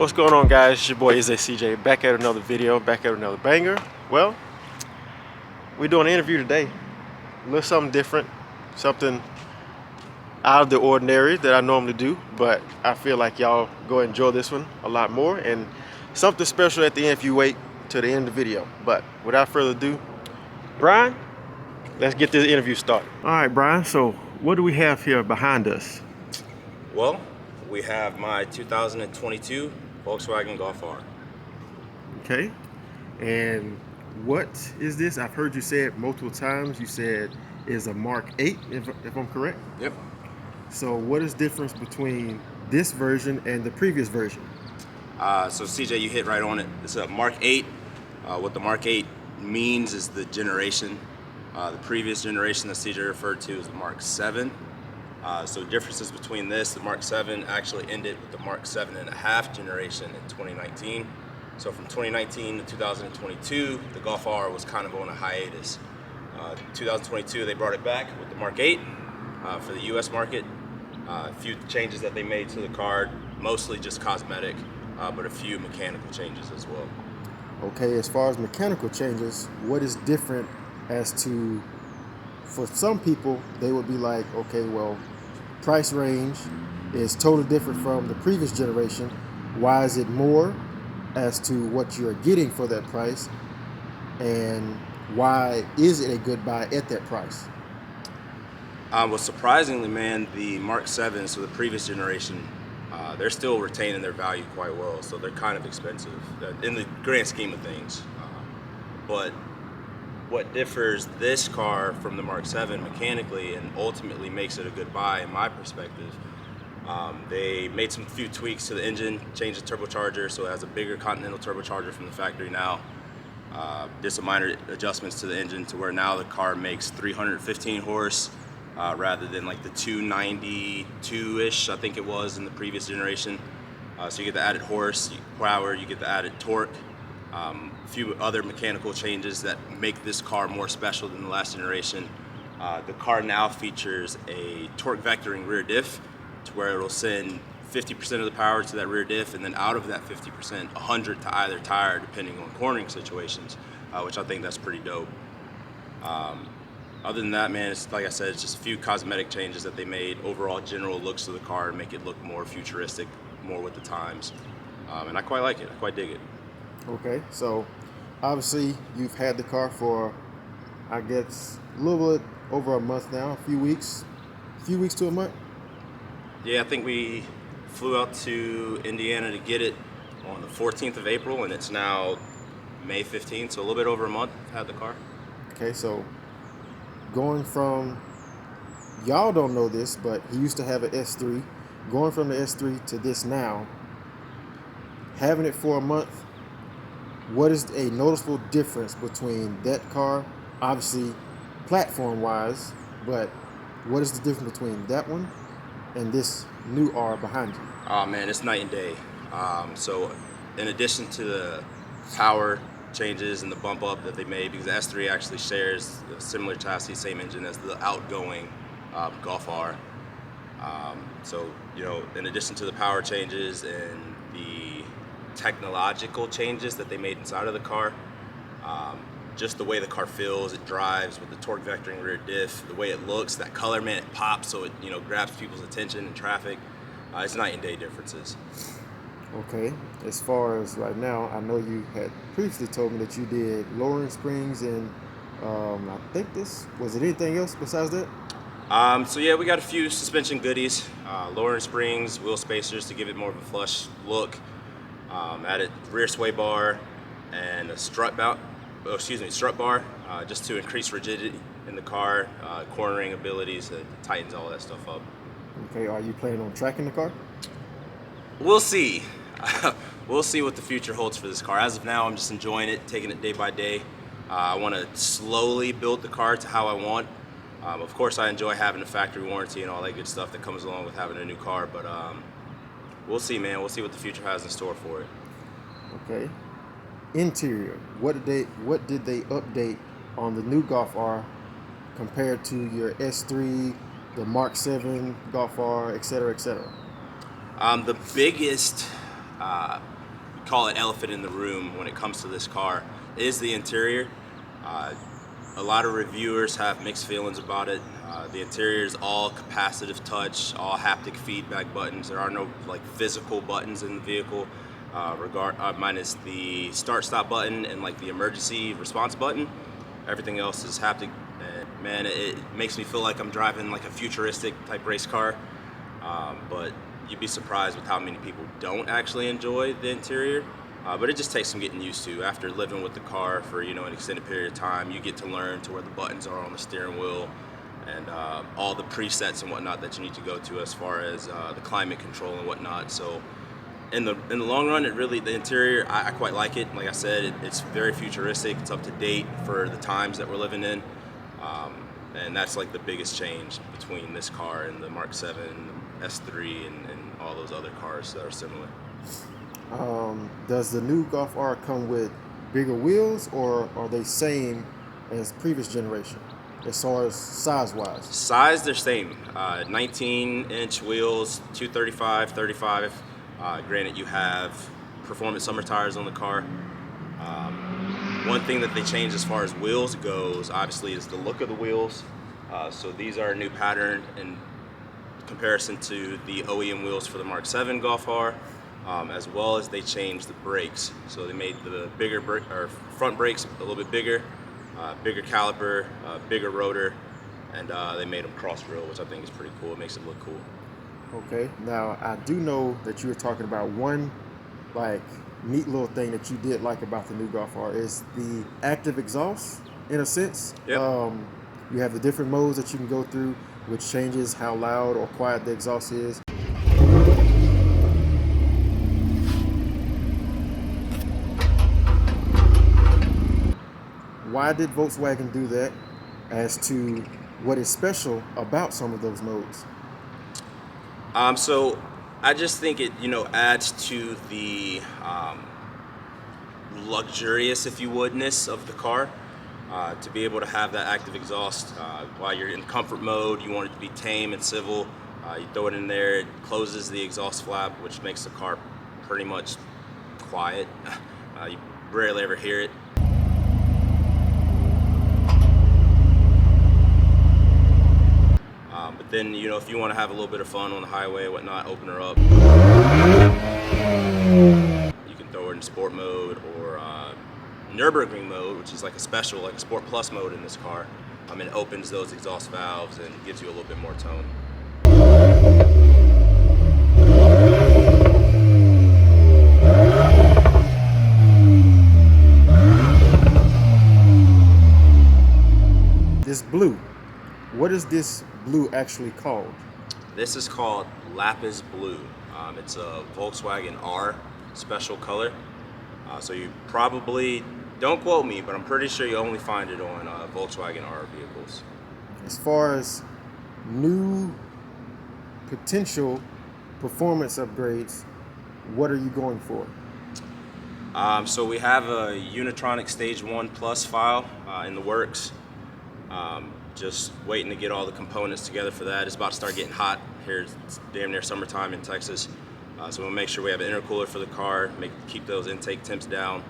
What's going on, guys? It's your boy Izzy CJ, back at another video, back at another banger. Well, we're doing an interview today. A little something different, something out of the ordinary that I normally do, but I feel like y'all go enjoy this one a lot more, and something special at the end if you wait to the end of the video. But without further ado, Brian, let's get this interview started. All right, Brian, so what do we have here behind us? Well, we have my 2022 Volkswagen Golf R. Okay, and what is this? I've heard you say it multiple times. You said is a Mark 8, if I'm correct. Yep. So what is the difference between this version and the previous version? So CJ, you hit right on it. It's a Mark 8. What the Mark 8 means is the generation. The previous generation that CJ referred to is the Mark 7. So differences between this, the Mark 7 actually ended with the Mark 7.5 generation in 2019. So from 2019 to 2022, the Golf R was kind of on a hiatus. 2022, they brought it back with the Mark 8 for the US market. A few changes that they made to the car, mostly just cosmetic, but a few mechanical changes as well. Okay, as far as mechanical changes, what is different as to, for some people, they would be like, okay, well, price range is totally different from the previous generation. Why is it more as to what you're getting for that price? And why is it a good buy at that price? Well, surprisingly, man, the Mark 7, so the previous generation, they're still retaining their value quite well. So they're kind of expensive in the grand scheme of things. But what differs this car from the Mark 7 mechanically and ultimately makes it a good buy in my perspective, they made some few tweaks to the engine, changed the turbocharger so it has a bigger Continental turbocharger from the factory now. Did some minor adjustments to the engine to where now the car makes 315 horse rather than like the 292-ish, I think it was in the previous generation. So you get the added horse power, you get the added torque. A few other mechanical changes that make this car more special than the last generation. The car now features a torque vectoring rear diff to where it'll send 50% of the power to that rear diff, and then out of that 50%, 100 to either tire depending on cornering situations, which I think that's pretty dope. Other than that, man, it's like I said, it's just a few cosmetic changes that they made. Overall general looks of the car make it look more futuristic, more with the times. And I quite like it, I quite dig it. Okay, so obviously you've had the car for, I guess, a little bit over a month now, a few weeks to a month? Yeah, I think we flew out to Indiana to get it on the 14th of April, and it's now May 15th, so a little bit over a month I've had the car. Okay, so going from, y'all don't know this, but he used to have an S3. Going from the S3 to this now, having it for a month, what is a noticeable difference between that car, obviously platform-wise, but what is the difference between that one and this new R behind you? Oh man, it's night and day. So in addition to the power changes and the bump up that they made, because the S3 actually shares a similar chassis, same engine as the outgoing Golf R. So, you know, in addition to the power changes and the technological changes that they made inside of the car, just the way the car feels, it drives with the torque vectoring rear diff, the way it looks, that color, man, it pops, so it, you know, grabs people's attention in traffic. It's night and day differences. Okay, as far as right now, I know you had previously told me that you did lowering springs and I think was it anything else besides that? So yeah, we got a few suspension goodies, lowering springs, wheel spacers to give it more of a flush look, added rear sway bar and a strut bar, just to increase rigidity in the car, cornering abilities, it tightens all that stuff up. Okay, are you planning on tracking the car? We'll see. We'll see what the future holds for this car. As of now, I'm just enjoying it, taking it day by day. I want to slowly build the car to how I want. Of course, I enjoy having a factory warranty and all that good stuff that comes along with having a new car, but we'll see, man. We'll see what the future has in store for it. Okay. Interior. What did they update on the new Golf R compared to your S3, the Mark 7 Golf R, etc., etc.? The biggest call it elephant in the room when it comes to this car is the interior. A lot of reviewers have mixed feelings about it. The interior is all capacitive touch, all haptic feedback buttons. There are no like physical buttons in the vehicle, minus the start-stop button and like the emergency response button. Everything else is haptic. And man, it makes me feel like I'm driving like a futuristic type race car. But you'd be surprised with how many people don't actually enjoy the interior. But it just takes some getting used to. After living with the car for an extended period of time, you get to learn to where the buttons are on the steering wheel and all the presets and whatnot that you need to go to as far as the climate control and whatnot. So in the long run, the interior, I quite like it. Like I said, it's very futuristic. It's up to date for the times that we're living in. And that's like the biggest change between this car and the Mark 7, S3, and all those other cars that are similar. Does the new Golf R come with bigger wheels, or are they same as previous generation as far as size-wise? Size, they're same. 19-inch wheels, 235, 35. Granted, you have performance summer tires on the car. One thing that they changed as far as wheels goes, obviously, is the look of the wheels. So these are a new pattern in comparison to the OEM wheels for the Mark 7 Golf R. As well as they changed the brakes. So they made the front brakes a little bit bigger, bigger caliper, bigger rotor, and they made them cross rail, which I think is pretty cool. It makes it look cool. Okay, now I do know that you were talking about one like neat little thing that you did like about the new Golf R is the active exhaust, in a sense. Yep. You have the different modes that you can go through, which changes how loud or quiet the exhaust is. Why did Volkswagen do that, as to what is special about some of those modes? So I just think it, adds to the luxurious, if you would-ness of the car. To be able to have that active exhaust while you're in comfort mode, you want it to be tame and civil. You throw it in there, it closes the exhaust flap, which makes the car pretty much quiet. You rarely ever hear it. But then, if you want to have a little bit of fun on the highway and whatnot, open her up. You can throw it in sport mode or Nürburgring mode, which is like a special, like a Sport Plus mode in this car. It opens those exhaust valves and gives you a little bit more tone. This blue, what is this blue actually called? This is called Lapis Blue. It's a Volkswagen R special color. So you probably, don't quote me, but I'm pretty sure you only find it on Volkswagen R vehicles. As far as new potential performance upgrades, what are you going for? So we have a Unitronic Stage 1 Plus file in the works. Just waiting to get all the components together for that. It's about to start getting hot here. It's damn near summertime in Texas. So we'll make sure we have an intercooler for the car, keep those intake temps down.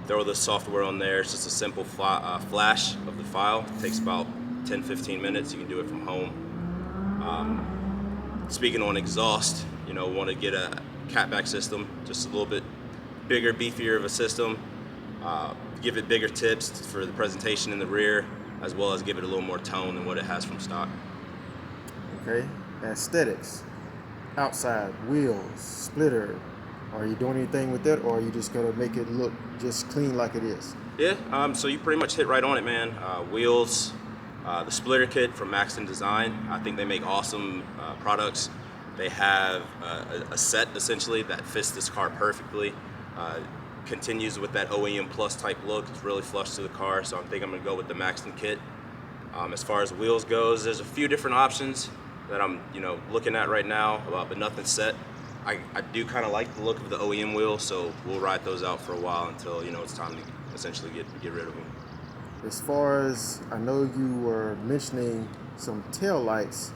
Throw the software on there. It's just a simple flash of the file. It takes about 10-15 minutes. You can do it from home. Speaking on exhaust, want to get a catback system, just a little bit bigger, beefier of a system. Give it bigger tips for the presentation in the rear, as well as give it a little more tone than what it has from stock. Okay, aesthetics, outside, wheels, splitter. Are you doing anything with that, or are you just gonna make it look just clean like it is? Yeah, so you pretty much hit right on it, man. Wheels, the splitter kit from Maxton Design. I think they make awesome products. They have a set essentially that fits this car perfectly. Continues with that OEM Plus type look. It's really flush to the car, so I think I'm gonna go with the Maxton kit. As far as wheels goes, there's a few different options that I'm looking at right now, but nothing's set. I do kind of like the look of the OEM wheels, so we'll ride those out for a while until it's time to essentially get rid of them. As far as I know, you were mentioning some tail lights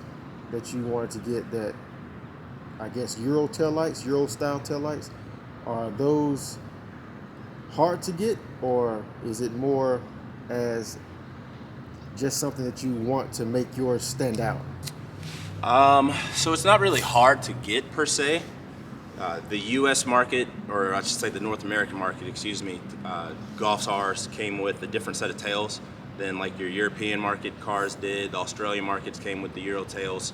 that you wanted to get, that I guess Euro tail lights, Euro style tail lights. are those hard to get, or is it more as just something that you want to make yours stand out? So it's not really hard to get per se. The U.S. market, or I should say the North American market, excuse me, Golf Stars came with a different set of tails than like your European market cars did. The Australian markets came with the Euro tails.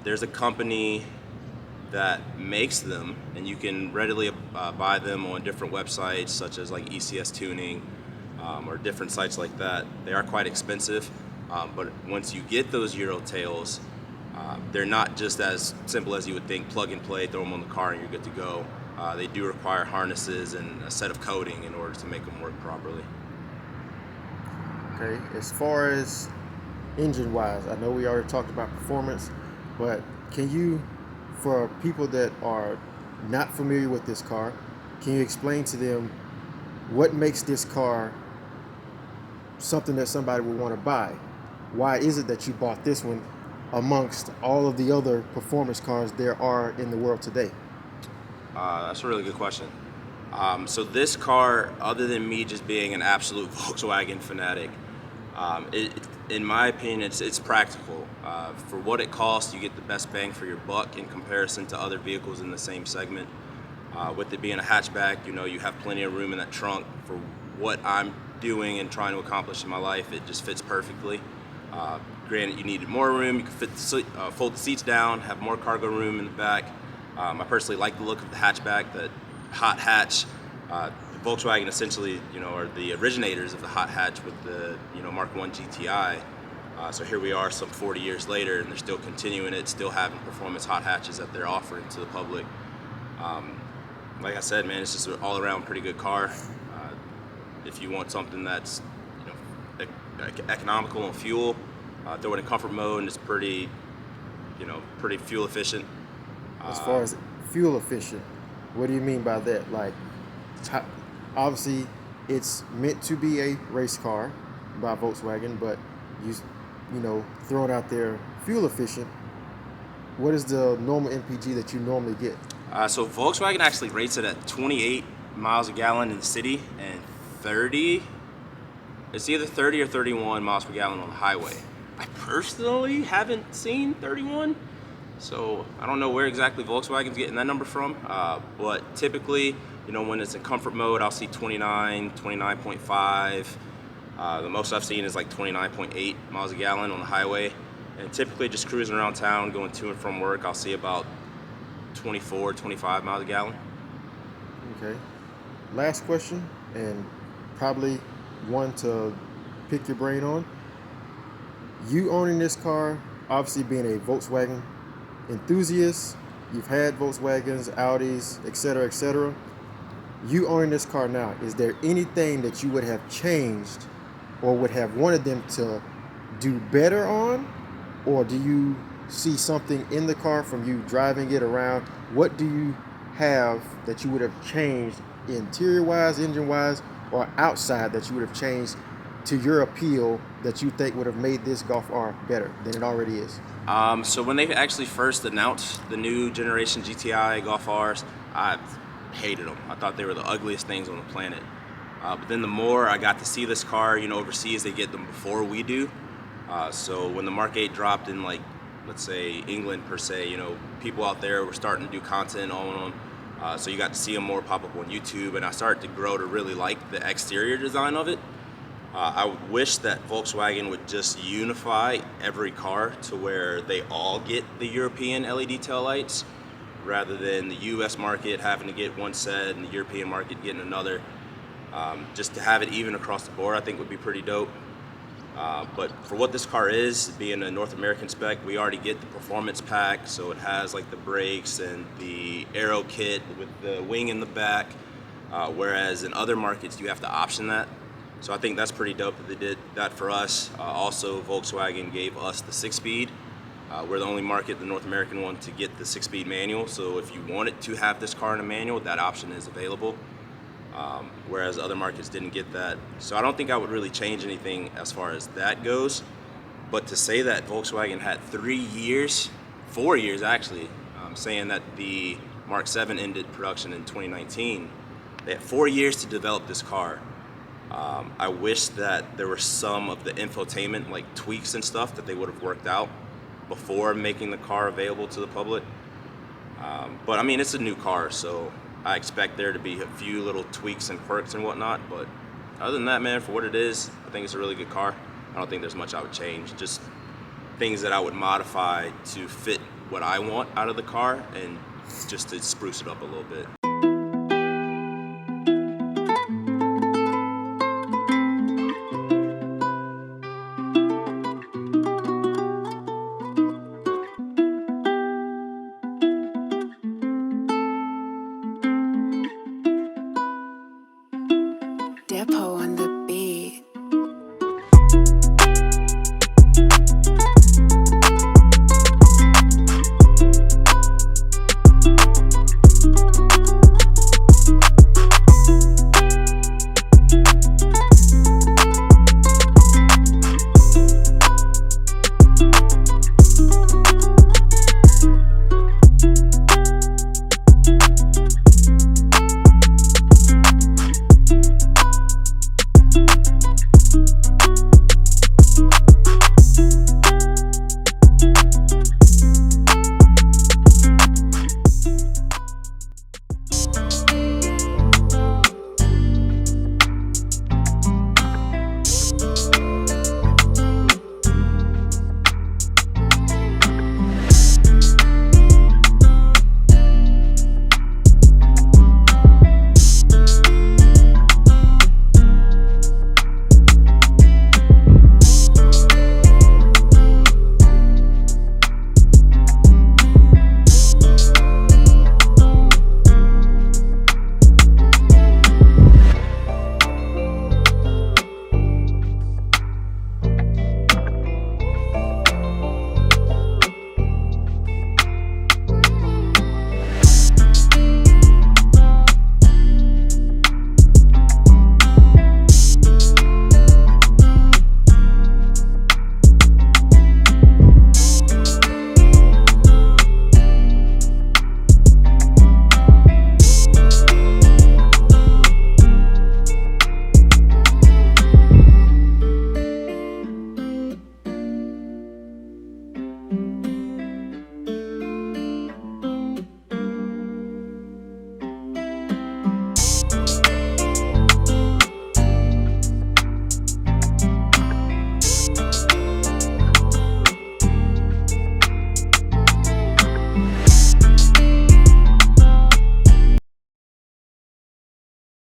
There's a company that makes them, and you can readily buy them on different websites such as like ECS Tuning or different sites like that. They are quite expensive, but once you get those Euro tails, they're not just as simple as you would think, plug and play, throw them on the car and you're good to go. They do require harnesses and a set of coating in order to make them work properly. Okay, as far as engine wise, I know we already talked about performance, but can you, for people that are not familiar with this car, can you explain to them what makes this car something that somebody would want to buy? Why is it that you bought this one amongst all of the other performance cars there are in the world today? That's a really good question. So this car, other than me just being an absolute Volkswagen fanatic, in my opinion, it's practical. For what it costs, you get the best bang for your buck in comparison to other vehicles in the same segment. With it being a hatchback, you have plenty of room in that trunk for what I'm doing and trying to accomplish in my life. It just fits perfectly. Granted, you needed more room. You could fold the seats down, have more cargo room in the back. I personally like the look of the hatchback, the hot hatch. Volkswagen essentially, are the originators of the hot hatch with the, Mark 1 GTI. So here we are some 40 years later, and they're still continuing it, still having performance hot hatches that they're offering to the public. Like I said, man, it's just an all-around pretty good car. If you want something that's, economical on fuel, throw it in comfort mode, and it's pretty fuel efficient. As far as fuel efficient, what do you mean by that? Like, obviously, it's meant to be a race car by Volkswagen, but throwing out there fuel efficient, what is the normal MPG that you normally get? So Volkswagen actually rates it at 28 miles a gallon in the city and 30. It's either 30 or 31 miles per gallon on the highway. I personally haven't seen 31, so I don't know where exactly Volkswagen's getting that number from. But typically, when it's in comfort mode, I'll see 29, 29.5. The most I've seen is like 29.8 miles a gallon on the highway. And typically just cruising around town, going to and from work, I'll see about 24, 25 miles a gallon. Okay. Last question, and probably one to pick your brain on. You owning this car, obviously being a Volkswagen enthusiast, you've had Volkswagens, Audis, etc., etc. You owning this car now, is there anything that you would have changed or would have wanted them to do better on? Or do you see something in the car from you driving it around? What do you have that you would have changed interior-wise, engine-wise, or outside that you would have changed to your appeal that you think would have made this Golf R better than it already is? So when they actually first announced the new generation GTI Golf Rs, I hated them. I thought they were the ugliest things on the planet. But then the more I got to see this car, overseas, they get them before we do. So when the Mark 8 dropped in, like, let's say England per se, people out there were starting to do content on them. So you got to see them more pop up on YouTube, and I started to grow to really like the exterior design of it. I wish that Volkswagen would just unify every car to where they all get the European LED taillights, rather than the US market having to get one set and the European market getting another. Just to have it even across the board, I think would be pretty dope. But for what this car is, being a North American spec, we already get the performance pack, so it has like the brakes and the aero kit with the wing in the back, whereas in other markets you have to option that. So I think that's pretty dope that they did that for us. Also, Volkswagen gave us the 6-speed. We're the only market, the North American one, to get the 6-speed manual, so if you wanted to have this car in a manual, that option is available. Whereas other markets didn't get that. So I don't think I would really change anything as far as that goes. But to say that Volkswagen had 3 years, 4 years actually, saying that the Mark 7 ended production in 2019. They had 4 years to develop this car. I wish that there were some of the infotainment, like tweaks and stuff, that they would have worked out before making the car available to the public. But I mean, it's a new car, so I expect there to be a few little tweaks and quirks and whatnot. But other than that, man, for what it is, I think it's a really good car. I don't think there's much I would change. Just things that I would modify to fit what I want out of the car and just to spruce it up a little bit.